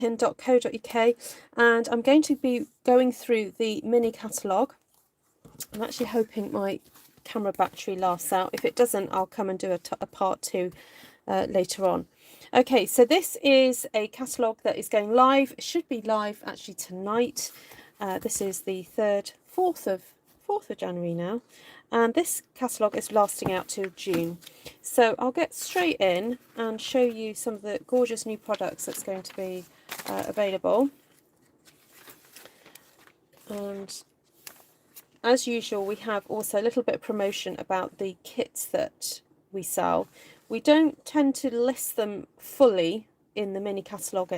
artfulstampin.co.uk, and I'm going to be going through the mini catalogue. I'm actually hoping my camera battery lasts out. If it doesn't, I'll come and do a part 2 later on. Okay, so this is a catalogue that is going live. It should be live actually tonight. This is the 4th of January now, and this catalogue is lasting out till June. So I'll get straight in and show you some of the gorgeous new products that's going to be available. And as usual, we have also a little bit of promotion about the kits that we sell. We don't tend to list them fully in the mini catalogue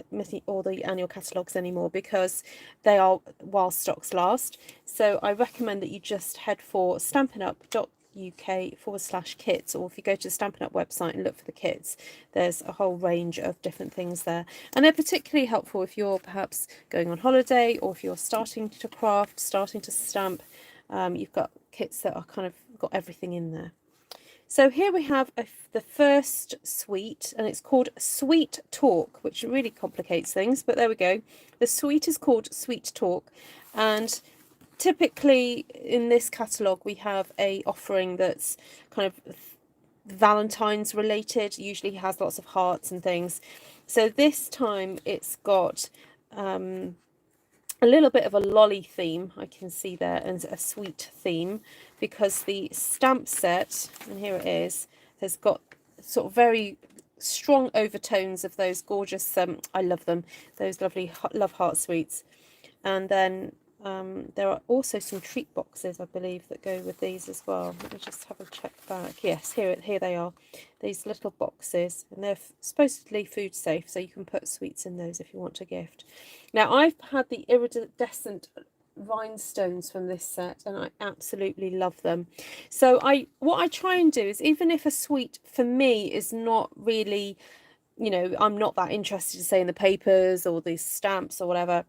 or the annual catalogues anymore because they are while stocks last. So I recommend that you just head for stampinup.uk/kits, or if you go to the Stampin Up website and look for the kits, there's a whole range of different things there, and they're particularly helpful if you're perhaps going on holiday or if you're starting to craft, starting to stamp. You've got kits that are kind of got everything in there. So here we have the first suite, and it's called Sweet Talk, which really complicates things, but there we go. The suite is called Sweet Talk, and typically in this catalogue we have a offering that's kind of Valentine's related, usually has lots of hearts and things. So this time it's got a little bit of a lolly theme, I can see there, and a sweet theme, because the stamp set, and here it is, has got sort of very strong overtones of those gorgeous, I love them, those lovely love heart sweets. And then there are also some treat boxes, I believe, that go with these as well. Let me just have a check back. Yes, here they are, these little boxes, and they're supposedly food safe, so you can put sweets in those if you want to gift. Now, I've had the iridescent rhinestones from this set, and I absolutely love them. So what I try and do is, even if a sweet for me is not really, you know, I'm not that interested to say in the papers or the stamps or whatever,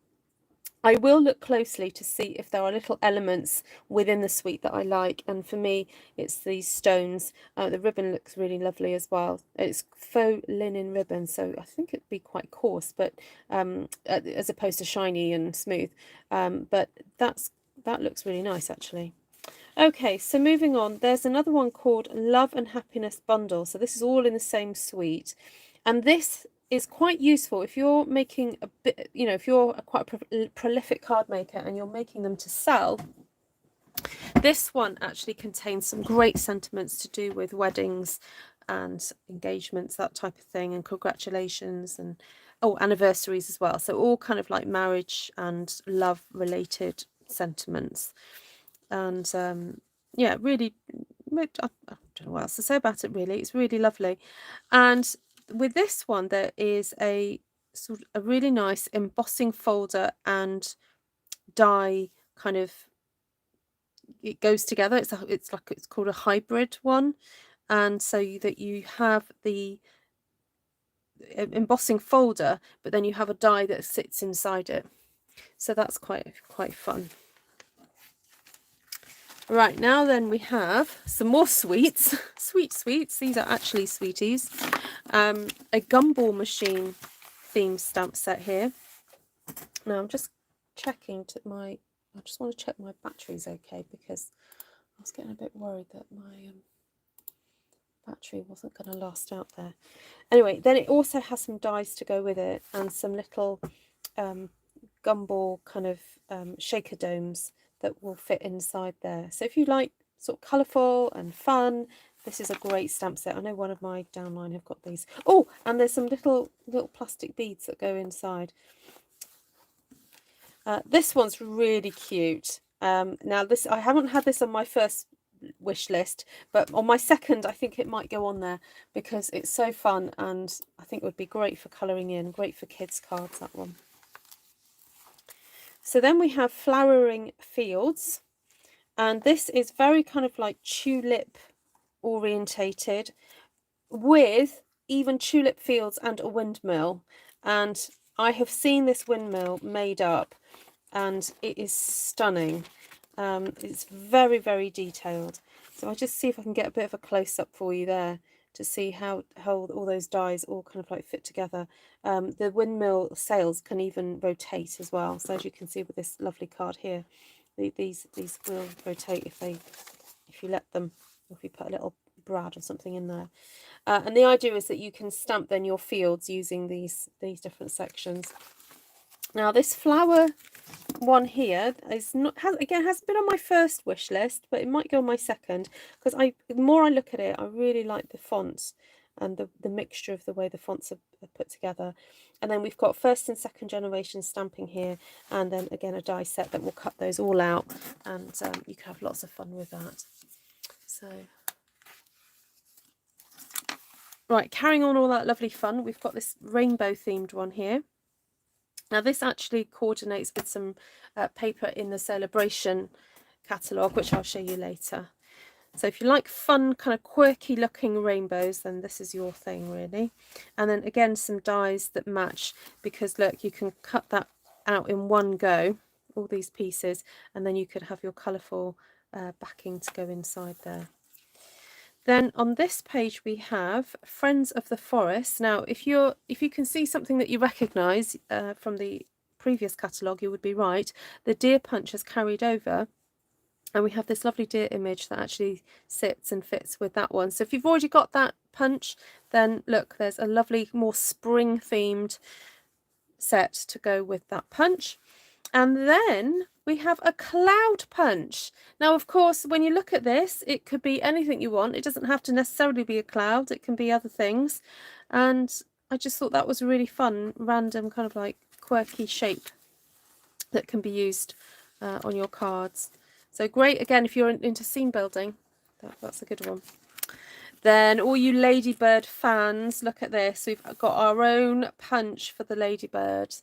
I will look closely to see if there are little elements within the suite that I like, and for me it's these stones. The ribbon looks really lovely as well. It's faux linen ribbon, so I think it'd be quite coarse, but as opposed to shiny and smooth. But that looks really nice actually. Okay, so moving on, there's another one called Love and Happiness Bundle. So this is all in the same suite, and this is quite useful if you're making a bit, you know, if you're quite a prolific card maker and you're making them to sell. This one actually contains some great sentiments to do with weddings and engagements, that type of thing, and congratulations, and anniversaries as well. So all kind of like marriage and love related sentiments. And yeah, really, I don't know what else to say about it really. It's really lovely. And with this one, there is a sort of a really nice embossing folder and die kind of, it goes together. It's called a hybrid one, and so that you have the embossing folder, but then you have a die that sits inside it. So that's quite fun. Right, now then we have some more sweets. Sweets. These are actually sweeties. A Gumball Machine theme stamp set here. Now I'm just checking I just want to check my battery's okay, because I was getting a bit worried that my battery wasn't going to last out there. Anyway, then it also has some dies to go with it, and some little Gumball kind of shaker domes that will fit inside there. So if you like sort of colourful and fun, this is a great stamp set. I know one of my downline have got these. Oh, and there's some little plastic beads that go inside. This one's really cute. Now this, I haven't had this on my first wish list, but on my second I think it might go on there, because it's so fun, and I think it would be great for colouring in, great for kids cards, that one. So then we have Flowering Fields, and this is very kind of like tulip orientated, with even tulip fields and a windmill. And I have seen this windmill made up, and it is stunning. It's very, very detailed. So I'll just see if I can get a bit of a close-up for you there. to see how all those dies all kind of like fit together. The windmill sails can even rotate as well. So as you can see with this lovely card here, these will rotate if you let them, or if you put a little brad or something in there. And the idea is that you can stamp then your fields using these different sections. Now this flower one here is not hasn't been on my first wish list, but it might go on my second, because the more I look at it, I really like the fonts and the mixture of the way the fonts are put together. And then we've got first and second generation stamping here, and then again a die set that will cut those all out, and you can have lots of fun with that. So right, carrying on all that lovely fun, we've got this rainbow themed one here. Now this actually coordinates with some paper in the Celebration catalogue, which I'll show you later. So if you like fun, kind of quirky looking rainbows, then this is your thing really. And then again, some dies that match, because look, you can cut that out in one go, all these pieces, and then you could have your colourful backing to go inside there. Then on this page we have Friends of the Forest. Now if you can see something that you recognise from the previous catalogue, you would be right. The deer punch has carried over, and we have this lovely deer image that actually sits and fits with that one. So if you've already got that punch, then look, there's a lovely more spring themed set to go with that punch. And then we have a cloud punch. Now, of course, when you look at this, it could be anything you want. It doesn't have to necessarily be a cloud. It can be other things. And I just thought that was a really fun, random, kind of like quirky shape that can be used on your cards. So great, again, if you're into scene building, that's a good one. Then all you ladybird fans, look at this. We've got our own punch for the ladybird.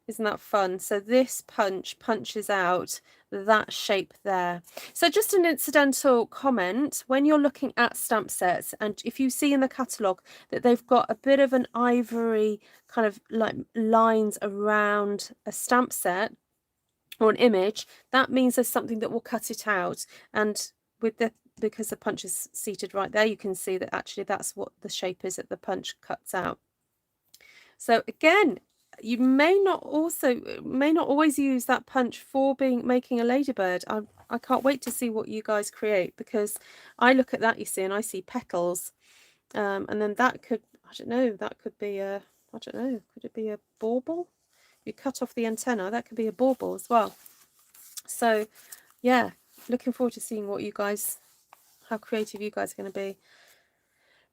Isn't that fun? So this punch punches out that shape there. So just an incidental comment, when you're looking at stamp sets, and if you see in the catalogue that they've got a bit of an ivory kind of like lines around a stamp set or an image, that means there's something that will cut it out. And because the punch is seated right there, you can see that actually that's what the shape is that the punch cuts out. So again, you may not always use that punch for making a ladybird. I can't wait to see what you guys create, because I look at that, you see, and I see petals, and then that could, I don't know, that could be a, I don't know, could it be a bauble? You cut off the antenna, that could be a bauble as well. So yeah, looking forward to seeing what you guys, how creative you guys are going to be.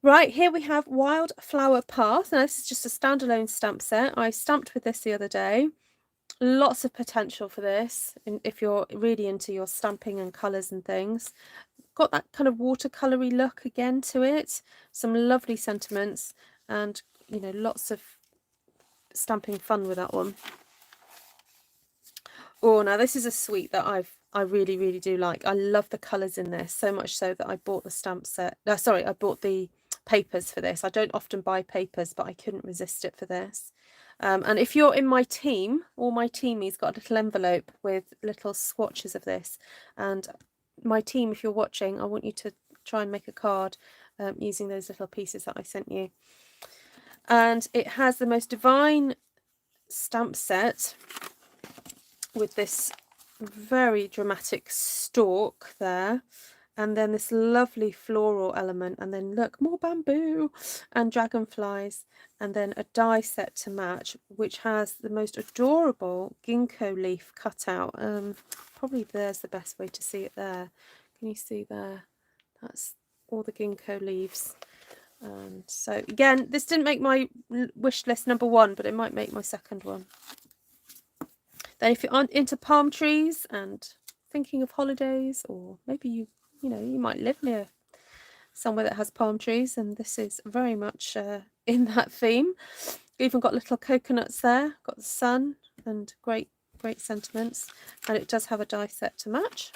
Right, here we have Wildflower Path. Now this is just a standalone stamp set. I stamped with this the other day. Lots of potential for this, if you're really into your stamping and colours and things. Got that kind of watercolory look again to it. Some lovely sentiments, and you know, lots of stamping fun with that one. Oh, now this is a suite that I really do like. I love the colours in this, so much so that I bought the stamp set. Sorry, I bought the papers for this. I don't often buy papers, but I couldn't resist it for this. And if you're in my team, all my teamies got a little envelope with little swatches of this. And my team, if you're watching, I want you to try and make a card using those little pieces that I sent you. And it has the most divine stamp set with this very dramatic stalk there, and then this lovely floral element, and then look, more bamboo and dragonflies, and then a die set to match, which has the most adorable ginkgo leaf cut out. Probably there's the best way to see it there. Can you see there? That's all the ginkgo leaves. And so again, this didn't make my wish list #1, but it might make my second one. Then if you're into palm trees and thinking of holidays, or maybe you might live near somewhere that has palm trees, and this is very much in that theme. Even got little coconuts there, got the sun, and great sentiments, and it does have a die set to match.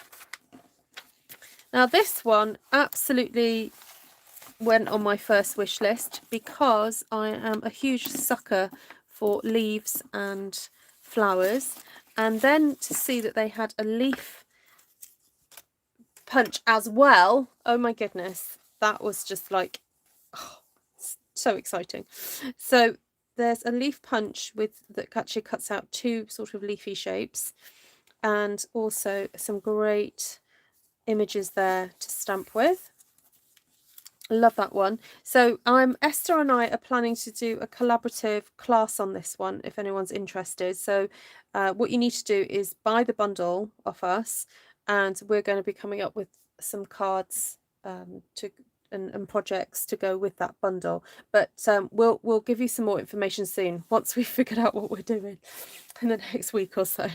Now this one absolutely went on my first wish list, because I am a huge sucker for leaves and flowers, and then to see that they had a leaf punch as well, oh my goodness, that was just like, oh, So exciting. So there's a leaf punch that actually cuts out 2 sort of leafy shapes, and also some great images there to stamp with. Love that one. So Esther and I are planning to do a collaborative class on this one if anyone's interested. So what you need to do is buy the bundle off us, and we're going to be coming up with some cards and projects to go with that bundle. But we'll give you some more information soon once we've figured out what we're doing in the next week or so.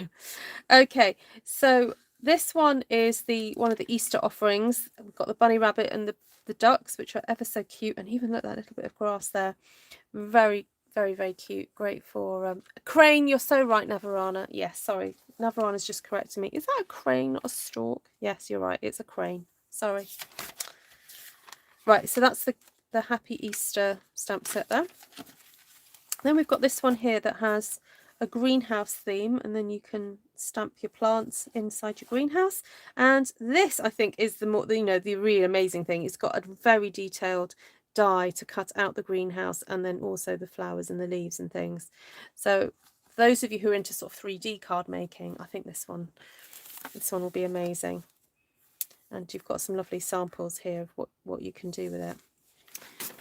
Okay, so this one is one of the Easter offerings. We've got the bunny rabbit and the ducks, which are ever so cute, and even look, that little bit of grass there, very, very, very cute. Great for a crane. You're so right, Navarana. Yes, sorry, Navarana's just correcting me. Is that a crane, not a stork? Yes, you're right, it's a crane. Sorry. Right, so that's the Happy Easter stamp set there. Then we've got this one here that has a greenhouse theme, and then you can stamp your plants inside your greenhouse. And this, I think, is the really amazing thing. It's got a very detailed die to cut out the greenhouse, and then also the flowers and the leaves and things. So for those of you who are into sort of 3D card making, I think this one will be amazing. And you've got some lovely samples here of what you can do with it.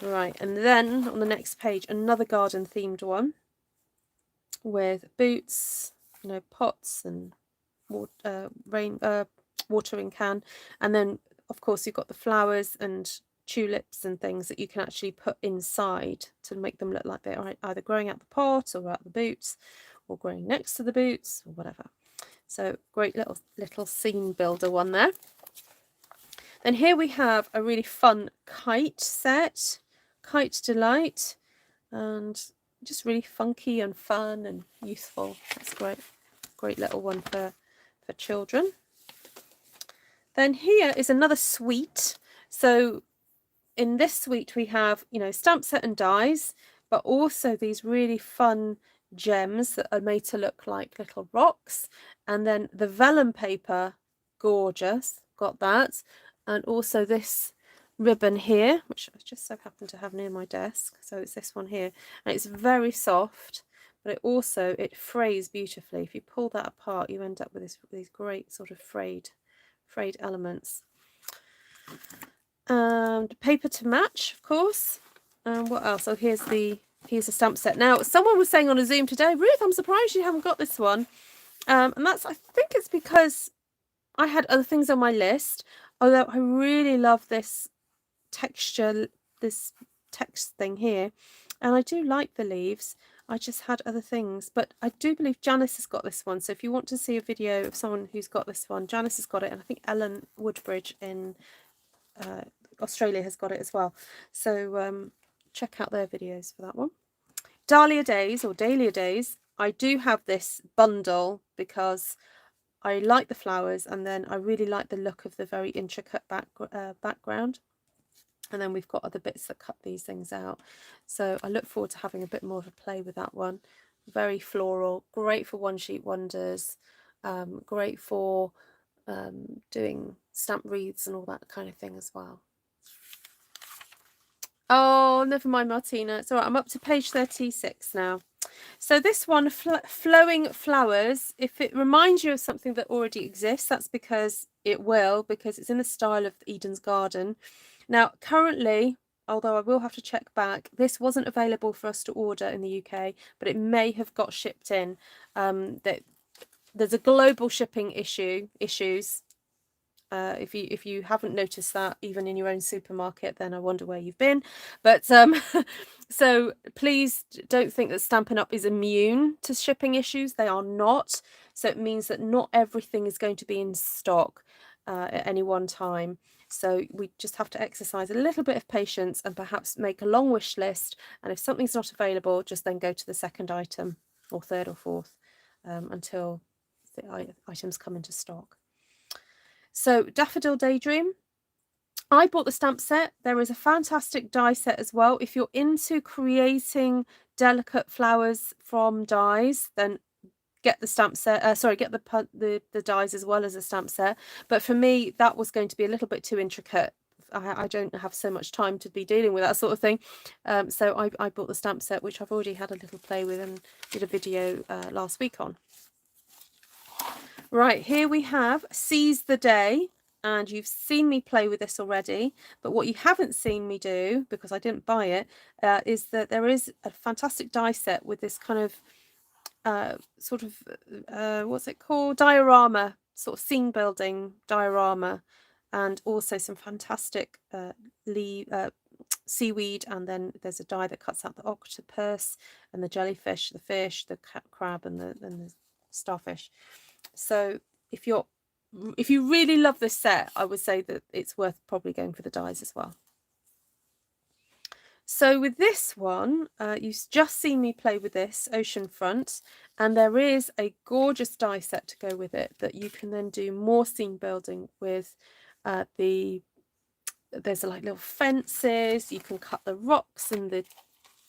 Right, and then on the next page, another garden themed one with boots, pots and watering can, and then of course you've got the flowers and tulips and things that you can actually put inside to make them look like they're either growing out the pot or out the boots or growing next to the boots or whatever. So great little scene builder one there. Then here we have a really fun kite set, Kite Delight, and just really funky and fun and youthful. That's great little one for children. Then here is another suite. So in this suite we have stamp set and dies, but also these really fun gems that are made to look like little rocks, and then the vellum paper, gorgeous, got that, and also this ribbon here, which I just so happen to have near my desk. So it's this one here, and it's very soft, but it frays beautifully. If you pull that apart, you end up with these great sort of frayed elements. And paper to match, of course. And what else? Oh, here's a stamp set. Now, someone was saying on a Zoom today, Ruth, I'm surprised you haven't got this one. And I think it's because I had other things on my list, although I really love this texture, this text thing here, and I do like the leaves. I just had other things, but I do believe Janice has got this one. So if you want to see a video of someone who's got this one, Janice has got it, and I think Ellen Woodbridge in Australia has got it as well. So check out their videos for that one. Dahlia Days or Dahlia Days, I do have this bundle because I like the flowers, and then I really like the look of the very intricate background. And then we've got other bits that cut these things out. So I look forward to having a bit more of a play with that one. Very floral, great for one sheet wonders, great for doing stamp wreaths and all that kind of thing as well. Oh, never mind, Martina. It's all right. I'm up to page 36 now. So this one, Flowing Flowers, if it reminds you of something that already exists, that's because it will, because it's in the style of Eden's Garden. Now, currently, although I will have to check back, this wasn't available for us to order in the UK, but it may have got shipped in. There's a global shipping issues. If you haven't noticed that even in your own supermarket, then I wonder where you've been. But so please don't think that Stampin' Up is immune to shipping issues. They are not. So it means that not everything is going to be in stock at any one time. So we just have to exercise a little bit of patience and perhaps make a long wish list. And if something's not available, just then go to the second item or third or fourth until the items come into stock. So Daffodil Daydream, I bought the stamp set. There is a fantastic die set as well. If you're into creating delicate flowers from dies, then get the stamp set. Get the dies as well as a stamp set. But for me, that was going to be a little bit too intricate I don't have so much time to be dealing with that sort of thing. So I bought the stamp set, which I've already had a little play with and did a video last week on. Right, here we have Seize the Day, and you've seen me play with this already, but what you haven't seen me do, because I didn't buy it, is that there is a fantastic die set with this kind of sort of what's it called, diorama, sort of scene building diorama, and also some fantastic seaweed, and then there's a die that cuts out the octopus and the jellyfish, the fish, the crab, and the starfish. So if you really love this set, I would say that it's worth probably going for the dies as well. So with this one, you've just seen me play with this Oceanfront, and there is a gorgeous die set to go with it that you can then do more scene building with. There's like little fences, you can cut the rocks and the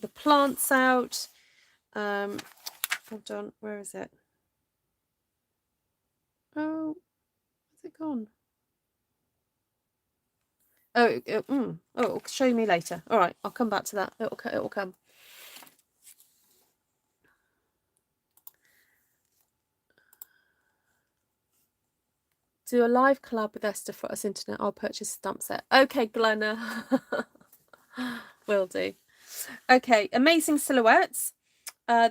plants out. Hold on, where is it? Oh, where's it gone? Oh, it'll show me later. All right, I'll come back to that. It'll come. Do a live collab with Esther for us internet. I'll purchase a stamp set. Okay, Glenna. Will do. Okay, Amazing Silhouettes.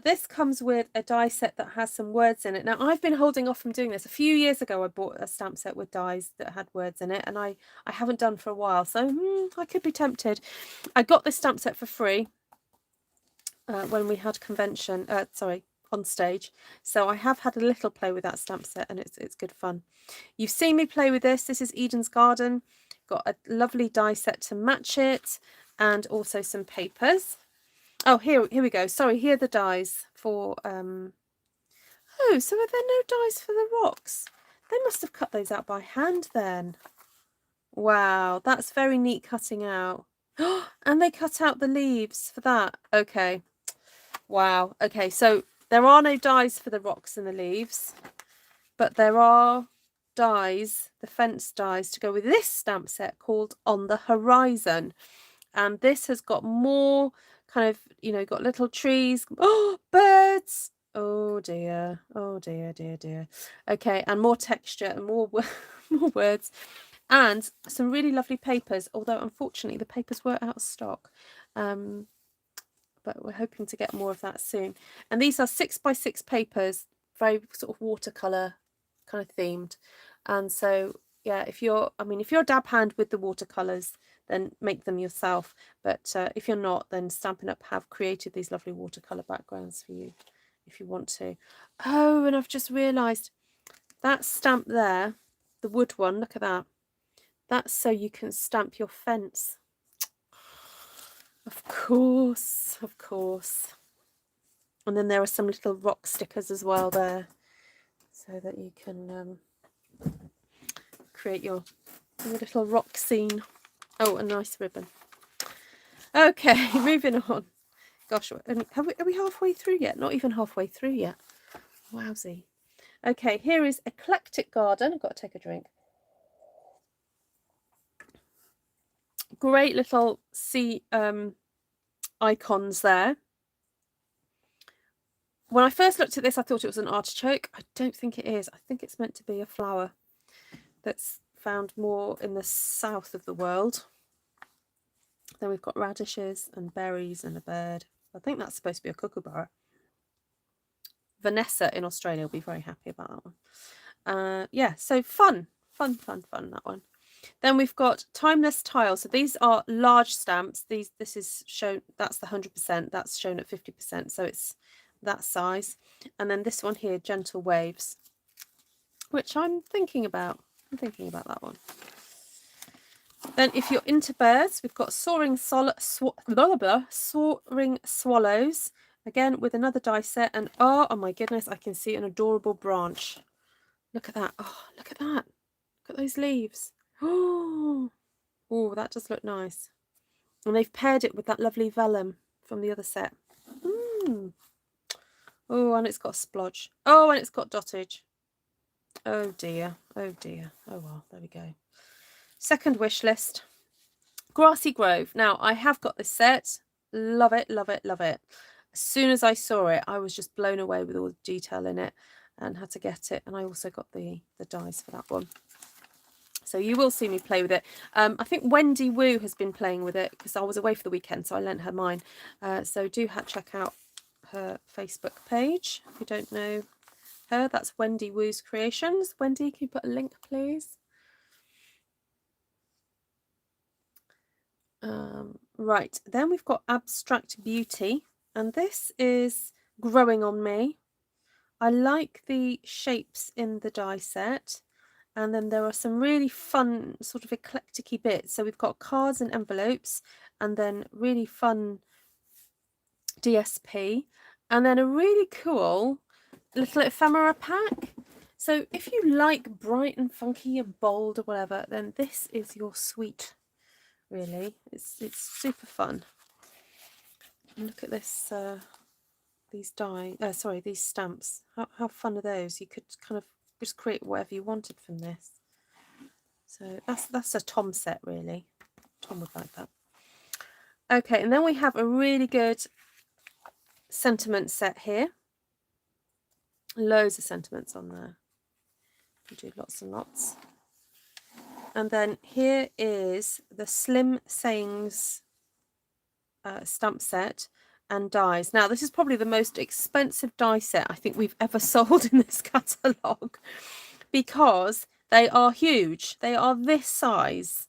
This comes with a die set that has some words in it. Now, I've been holding off from doing this. A few years ago, I bought a stamp set with dies that had words in it, and I haven't done for a while, so I could be tempted. I got this stamp set for free when we had convention, on stage. So I have had a little play with that stamp set, and it's good fun. You've seen me play with this. This is Eden's Garden. Got a lovely die set to match it, and also some papers. Oh, here we go. Sorry, here are the dies for oh, so are there no dies for the rocks? They must have cut those out by hand then. Wow, that's very neat cutting out. And they cut out the leaves for that. Okay. Wow. Okay, so there are no dies for the rocks and the leaves, but there are dies, the fence dies, to go with this stamp set called On the Horizon. And this has got more kind of, got little trees. Oh, birds. Oh dear. Oh dear, dear, dear. Okay, and more texture and more more words, and some really lovely papers, although unfortunately the papers were out of stock. But we're hoping to get more of that soon. And these are 6x6 papers, very sort of watercolor kind of themed. And so yeah, if you're a dab hand with the watercolors, then make them yourself. But if you're not, then Stampin' Up have created these lovely watercolor backgrounds for you if you want to. Oh, and I've just realized that stamp there, the wood one, look at that. That's so you can stamp your fence. Of course, of course. And then there are some little rock stickers as well there, so that you can create your little rock scene. Oh, a nice ribbon. Okay, moving on. Gosh, are we halfway through yet? Not even halfway through yet. Wowsy. Okay, here is Eclectic Garden. I've got to take a drink. Great little sea icons there. When I first looked at this, I thought it was an artichoke. I don't think it is. I think it's meant to be a flower that's found more in the south of the world. Then we've got radishes and berries and a bird. I think that's supposed to be a kookaburra. Vanessa in Australia will be very happy about that one. Yeah, so fun, that one. Then we've got Timeless Tiles. So these are large stamps. This is shown, that's the 100%, that's shown at 50%, so it's that size. And then this one here, Gentle Waves, which I'm thinking about. That one. Then if you're into birds, we've got Soaring Swallows, again with another die set. And oh my goodness, I can see an adorable branch. Look at that. Oh, look at that. Look at those leaves. Oh, that does look nice. And they've paired it with that lovely vellum from the other set. Oh, and it's got a splodge. Oh, and it's got dottage. Oh dear. Oh dear. Oh well, there we go. Second wish list. Grassy Grove. Now, I have got this set. Love it, love it, love it. As soon as I saw it, I was just blown away with all the detail in it and had to get it. And I also got the dies for that one. So you will see me play with it. I think Wendy Woo has been playing with it because I was away for the weekend, so I lent her mine. So do check out her Facebook page if you don't know her. That's Wendy Woo's Creations. Wendy, can you put a link, please? Right, then we've got Abstract Beauty, and this is growing on me. I like the shapes in the die set. And then there are some really fun sort of eclectic-y bits. So we've got cards and envelopes, and then really fun DSP, and then a really cool little ephemera pack. So if you like bright and funky and bold or whatever, then this is your sweet, really. It's super fun. And look at this, these these stamps. How fun are those? You could kind of just create whatever you wanted from this. So that's a Tom set, really. Tom would like that. Okay, and then we have a really good sentiment set here. Loads of sentiments on there. You do lots and lots. And then here is the Slim Sayings stamp set and dies. Now, this is probably the most expensive die set I think we've ever sold in this catalogue, because they are huge. They are this size.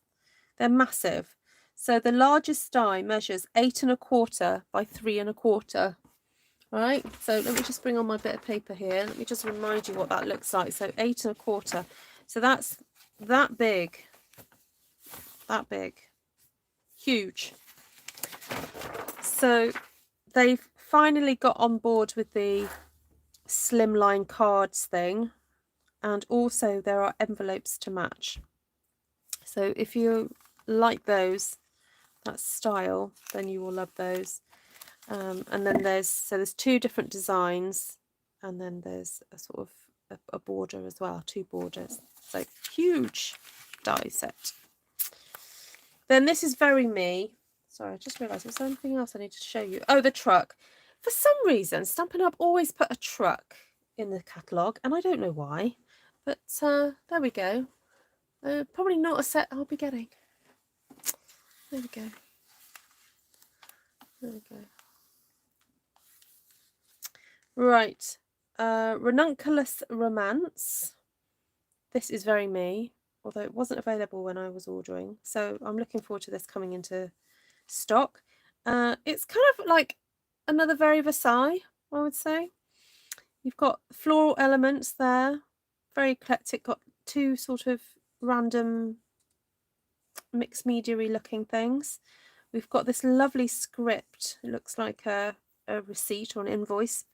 They're massive. So the largest die measures 8 1/4 by 3 1/4. Right, so let me just bring on my bit of paper here. Let me just remind you what that looks like. So 8 1/4. So that's that big. That big. Huge. So they've finally got on board with the slimline cards thing, and also there are envelopes to match. So if you like that style, then you will love those. And then there's 2 different designs, and then there's a sort of a border as well, 2 borders. So huge die set. Then this is very me. Sorry, I just realised, was there anything else I need to show you? Oh, the truck. For some reason, Stampin' Up always put a truck in the catalogue, and I don't know why. But there we go. Probably not a set I'll be getting. There we go. There we go. Right. Ranunculus Romance. This is very me, although it wasn't available when I was ordering. So I'm looking forward to this coming into stock. It's kind of like another very Versailles, I would say. You've got floral elements there, very eclectic, got 2 sort of random mixed media-y looking things. We've got this lovely script. It looks like a receipt or an invoice.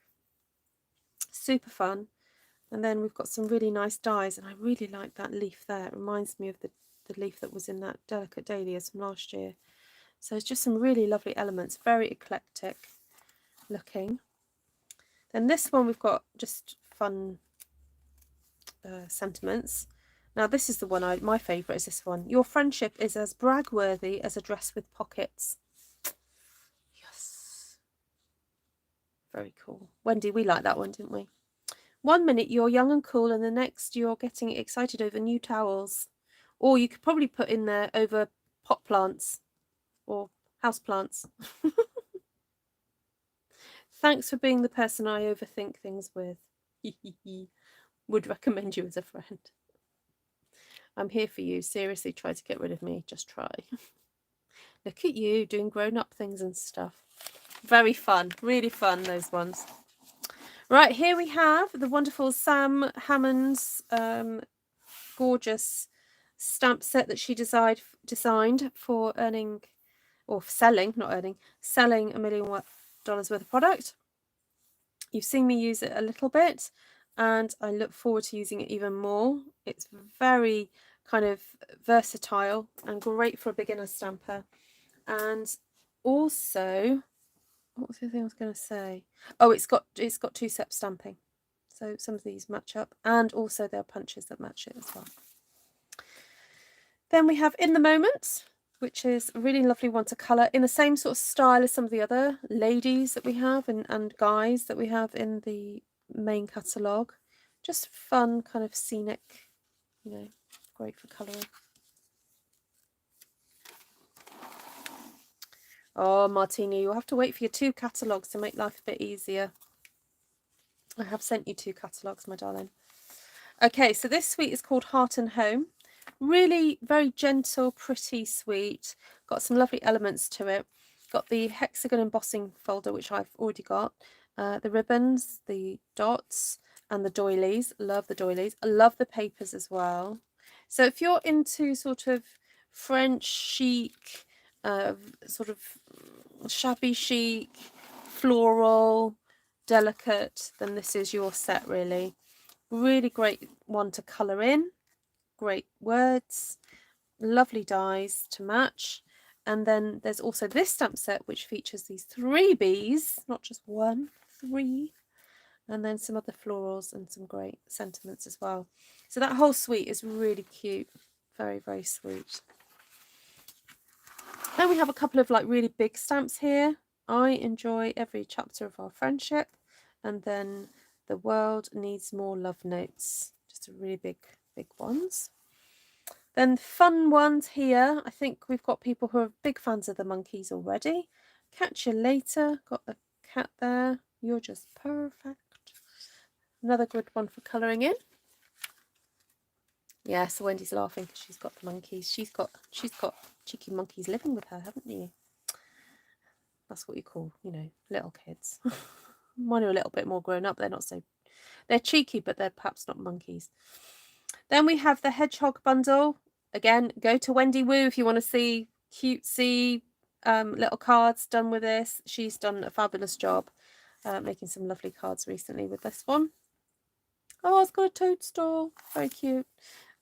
Super fun. And then we've got some really nice dies, and I really like that leaf there. It reminds me of the leaf that was in that Delicate Dahlias from last year. So it's just some really lovely elements, very eclectic looking. Then this one we've got just fun sentiments. Now this is the one my favourite is this one. Your friendship is as brag-worthy as a dress with pockets. Yes. Very cool. Wendy, we liked that one, didn't we? 1 minute you're young and cool, and the next you're getting excited over new towels. Or you could probably put in there over pot plants or house plants. Thanks for being the person I overthink things with. Would recommend you as a friend. I'm here for you. Seriously, try to get rid of me. Just try. Look at you doing grown-up things and stuff. Very fun. Really fun, those ones. Right, here we have the wonderful Sam Hammonds gorgeous stamp set that she designed for earning, or selling, not earning, selling $1 million worth of product. You've seen me use it a little bit, and I look forward to using it even more. It's very kind of versatile and great for a beginner stamper. And also, what was the thing I was going to say? Oh, it's got 2-step stamping, so some of these match up, and also there are punches that match it as well. Then we have In the Moment, which is a really lovely one to colour in the same sort of style as some of the other ladies that we have and guys that we have in the main catalogue. Just fun, kind of scenic, you know, great for colouring. Oh, Martina, you'll have to wait for your 2 catalogues to make life a bit easier. I have sent you 2 catalogues, my darling. Okay, so this suite is called Heart and Home. Really very gentle, pretty sweet. Got some lovely elements to it. Got the hexagon embossing folder, which I've already got. The ribbons, the dots, and the doilies. Love the doilies. I love the papers as well. So if you're into sort of French chic, sort of shabby chic, floral, delicate, then this is your set really. Really great one to colour in. Great words, lovely dies to match. And then there's also this stamp set which features these 3 bees, not just 1, 3, and then some other florals and some great sentiments as well. So that whole suite is really cute, very, very sweet. Then we have a couple of like really big stamps here. I enjoy every chapter of our friendship, and then the world needs more love notes, just a really big ones. Then fun ones here. I think we've got people who are big fans of the monkeys already. Catch you later. Got a cat there. You're just perfect. Another good one for colouring in. Yeah, so Wendy's laughing because she's got the monkeys. She's got cheeky monkeys living with her, haven't you? That's what you call, you know, little kids. Mine are a little bit more grown up. They're not so... They're cheeky, but they're perhaps not monkeys. Then we have the hedgehog bundle. Again, go to Wendy Woo if you want to see cutesy little cards done with this. She's done a fabulous job making some lovely cards recently with this one. Oh, it's got a toadstool. Very cute.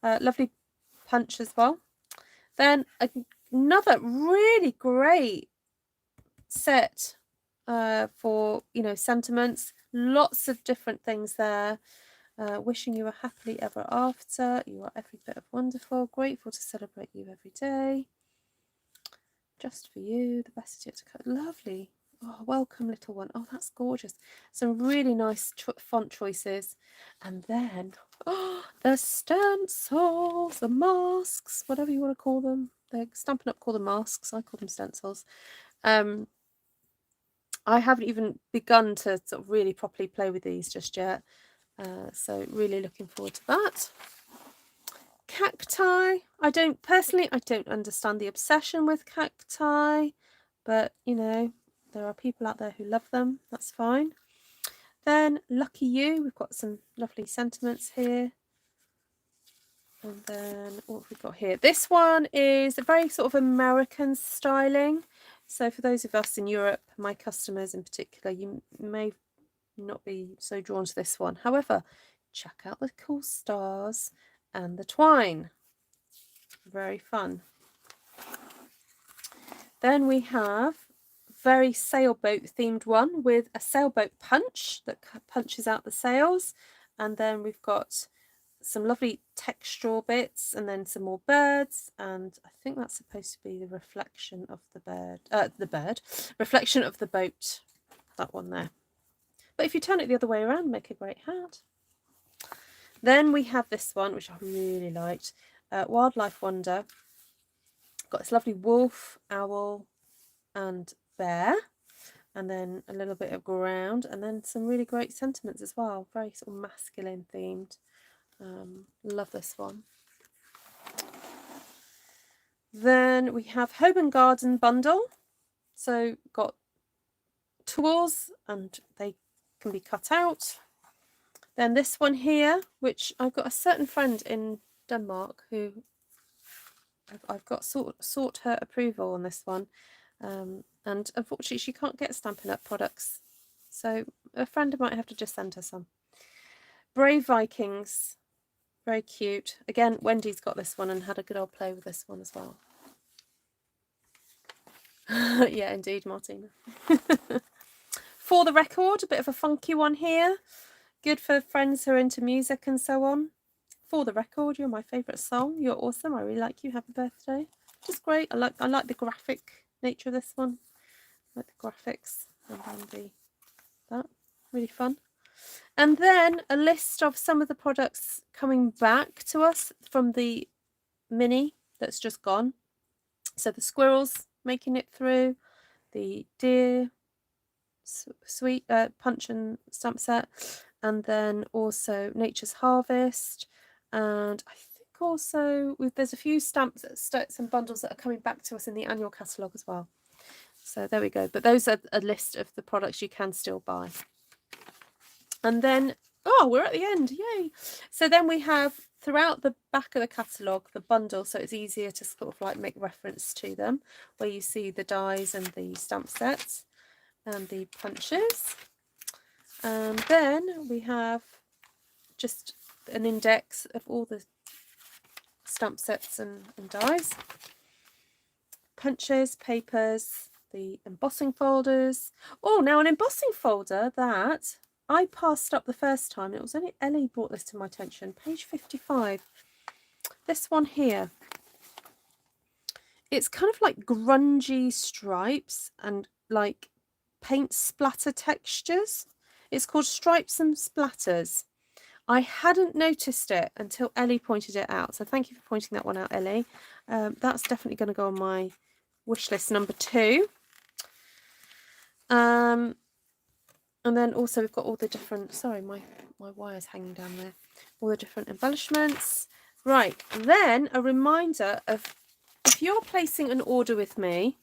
Lovely punch as well. Then another really great set for, you know, sentiments. Lots of different things there. Wishing you a happily ever after. You are every bit of wonderful. Grateful to celebrate you every day. Just for you. The best is yet to come. Lovely. Oh, welcome little one. Oh, that's gorgeous. Some really nice font choices. And then the stencils, the masks, whatever you want to call them. They're Stampin' Up call them masks. I call them stencils. I haven't even begun to sort of really properly play with these just yet. So really looking forward to that. Cacti. I don't understand the obsession with cacti, but you know, there are people out there who love them. That's fine. Then Lucky You. We've got some lovely sentiments here. And then what have we got here? This one is a very sort of American styling. So for those of us in Europe, my customers in particular, you may not be so drawn to this one. However, check out the cool stars and the twine. Very fun. Then we have very sailboat themed one with a sailboat punch that punches out the sails. And then we've got some lovely textural bits and then some more birds. And I think that's supposed to be the reflection of the reflection of the boat. That one there. But if you turn it the other way around, make a great hat. Then we have this one, which I really liked. Wildlife Wonder. Got this lovely wolf, owl, and bear. And then a little bit of ground. And then some really great sentiments as well. Very sort of masculine themed. Love this one. Then we have Home and Garden Bundle. So got tools and they can be cut out. Then this one here, which I've got a certain friend in Denmark who I've got sought her approval on this one, and unfortunately she can't get Stampin' Up products, so a friend might have to just send her some. Brave Vikings, very cute. Again, Wendy's got this one and had a good old play with this one as well. Yeah, indeed, Martina. For the Record, a bit of a funky one here. Good for friends who are into music and so on. For the Record, you're my favourite song. You're awesome. I really like you. Happy birthday. just great. I like the graphic nature of this one. I like the graphics and that really fun. And then a list of some of the products coming back to us from the mini that's just gone. So the squirrels making it through, the deer sweet punch and stamp set, and then also Nature's Harvest, and I think also there's a few stamps, and bundles that are coming back to us in the annual catalogue as well. So there we go. But those are a list of the products you can still buy. And then, oh, we're at the end. Yay. So then we have throughout the back of the catalogue, the bundle, so it's easier to sort of like make reference to them, where you see the dies and the stamp sets and the punches. And then we have just an index of all the stamp sets and dies, punches, papers, the embossing folders. Oh, now an embossing folder that I passed up the first time. It was only Ellie brought this to my attention. Page 55. This one here. It's kind of like grungy stripes and like paint splatter textures. It's called Stripes and Splatters. I hadn't noticed it until Ellie pointed it out. So thank you for pointing that one out, Ellie. That's definitely going to go on my wish list number 2. And then also we've got all the different, sorry, my wire's hanging down there. All the different embellishments. Right, then a reminder of if you're placing an order with me,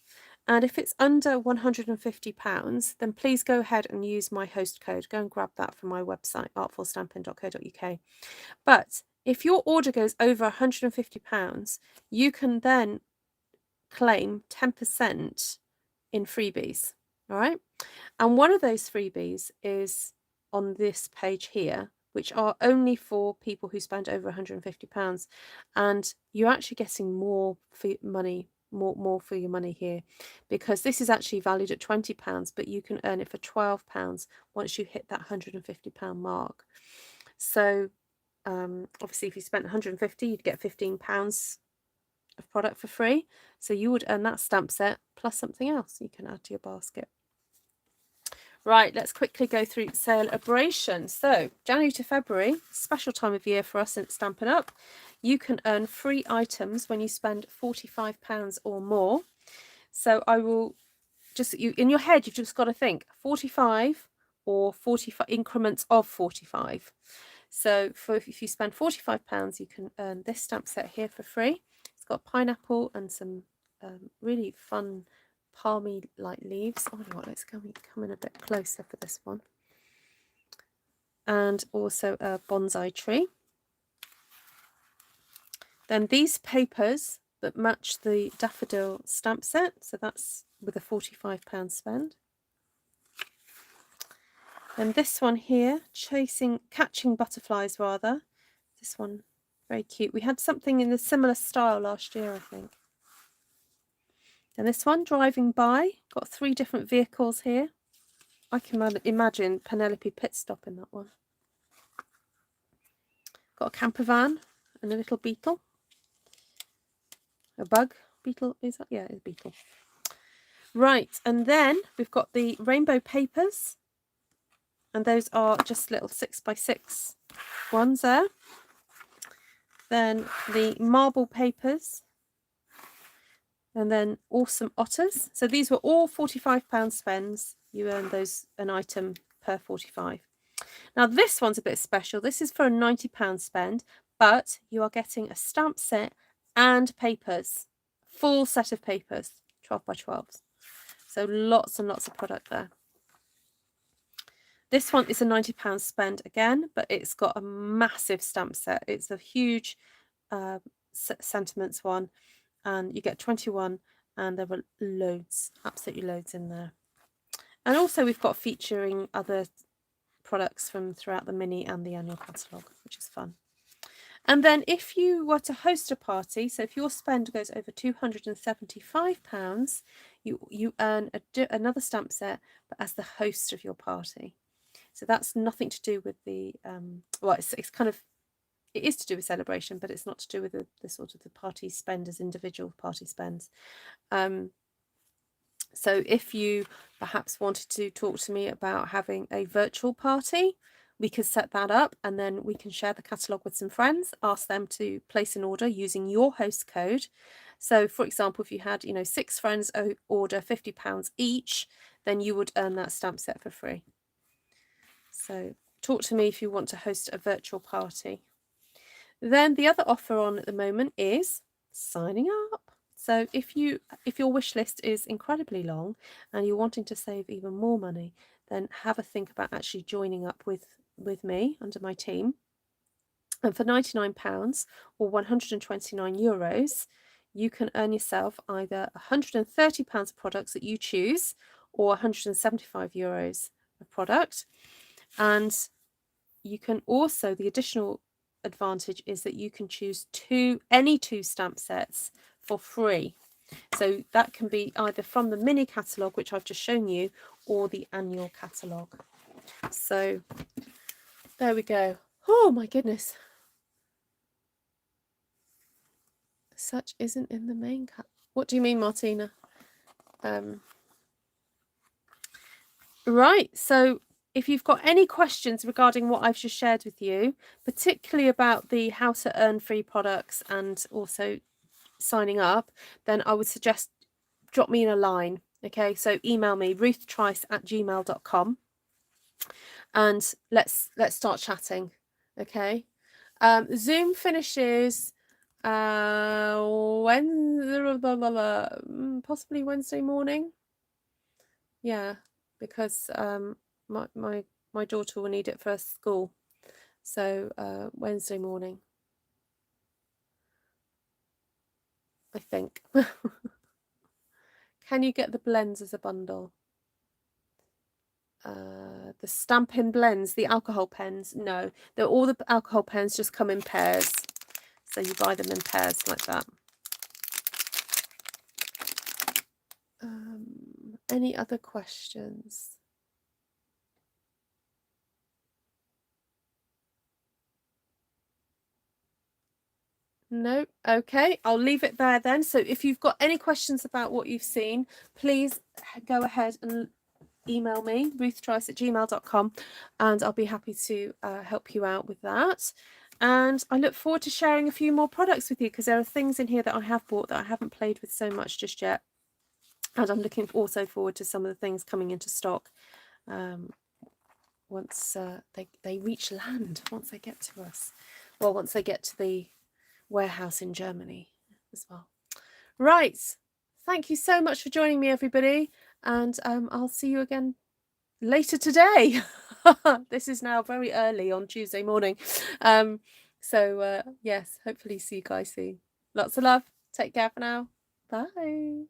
and if it's under £150, then please go ahead and use my host code. Go and grab that from my website, artfulstampin.co.uk. But if your order goes over £150, you can then claim 10% in freebies. All right. And one of those freebies is on this page here, which are only for people who spend over £150. And you're actually getting more for money, more for your money here, because this is actually valued at £20, but you can earn it for £12 once you hit that £150 mark. So obviously if you spent £150, you'd get £15 of product for free. So you would earn that stamp set plus something else you can add to your basket. Right, let's quickly go through Sailboat. So January to February, special time of year for us in Stampin' Up. You can earn free items when you spend £45 or more. So I will just, in your head, you've just got to think 45 or 45 increments of 45. So if you spend £45, you can earn this stamp set here for free. It's got pineapple and some really fun palmy like leaves. Oh my god, let's come in a bit closer for this one. And also a bonsai tree. Then these papers that match the daffodil stamp set, so that's with a £45 spend. And this one here, catching butterflies rather. This one, very cute. We had something in a similar style last year, I think. And this one, driving by, got 3 different vehicles here. I can imagine Penelope pit stop in that one. Got a camper van and a little beetle. A bug beetle, is that? Yeah, it's a beetle. Right, and then we've got the rainbow papers. And those are just little 6x6 ones there. Then the marble papers. And then awesome otters. So these were all £45 spends. You earn those an item per 45. Now this one's a bit special. This is for a £90 spend, but you are getting a stamp set and papers. Full set of papers, 12x12s. So lots and lots of product there. This one is a £90 spend again, but it's got a massive stamp set. It's a huge sentiments one. And you get 21, and there were loads, absolutely loads in there. And also we've got featuring other products from throughout the mini and the annual catalogue, which is fun. And then if you were to host a party, so if your spend goes over £275, you earn another stamp set, but as the host of your party. So that's nothing to do with the, well, it's kind of, It is to do with celebration, but it's not to do with the sort of the party spend as individual party spends. So if you perhaps wanted to talk to me about having a virtual party, we could set that up, and then we can share the catalogue with some friends, ask them to place an order using your host code. So for example, if you had, 6 friends order £50 each, then you would earn that stamp set for free. So talk to me if you want to host a virtual party. Then the other offer on at the moment is signing up. So if your wish list is incredibly long and you're wanting to save even more money, then have a think about actually joining up with me under my team. And for £99 or €129, you can earn yourself either £130 of products that you choose or €175 of product. And you can also, the additional advantage is that you can choose any two stamp sets for free. So that can be either from the mini catalogue, which I've just shown you, or the annual catalogue. So there we go. Oh my goodness. Such isn't in the main cut. What do you mean, Martina? Right, so if you've got any questions regarding what I've just shared with you, particularly about the how to earn free products and also signing up, then I would suggest drop me in a line. Okay, so email me ruthtrice@gmail.com and let's start chatting. Okay, Zoom finishes possibly Wednesday morning. Yeah, because my daughter will need it for school, so Wednesday morning, I think. Can you get the blends as a bundle? The Stampin' blends, the alcohol pens, no. All the alcohol pens just come in pairs, so you buy them in pairs like that. Any other questions? No? Okay, I'll leave it there then. So if you've got any questions about what you've seen, please go ahead and email me, ruthtrice@gmail.com, and I'll be happy to help you out with that. And I look forward to sharing a few more products with you, because there are things in here that I have bought that I haven't played with so much just yet. And I'm looking also forward to some of the things coming into stock once they reach land, once they get to us. Well, once they get to the warehouse in Germany as well. Right. Thank you so much for joining me, everybody. And I'll see you again later today. This is now very early on Tuesday morning. So yes, hopefully see you guys soon. Lots of love. Take care for now. Bye.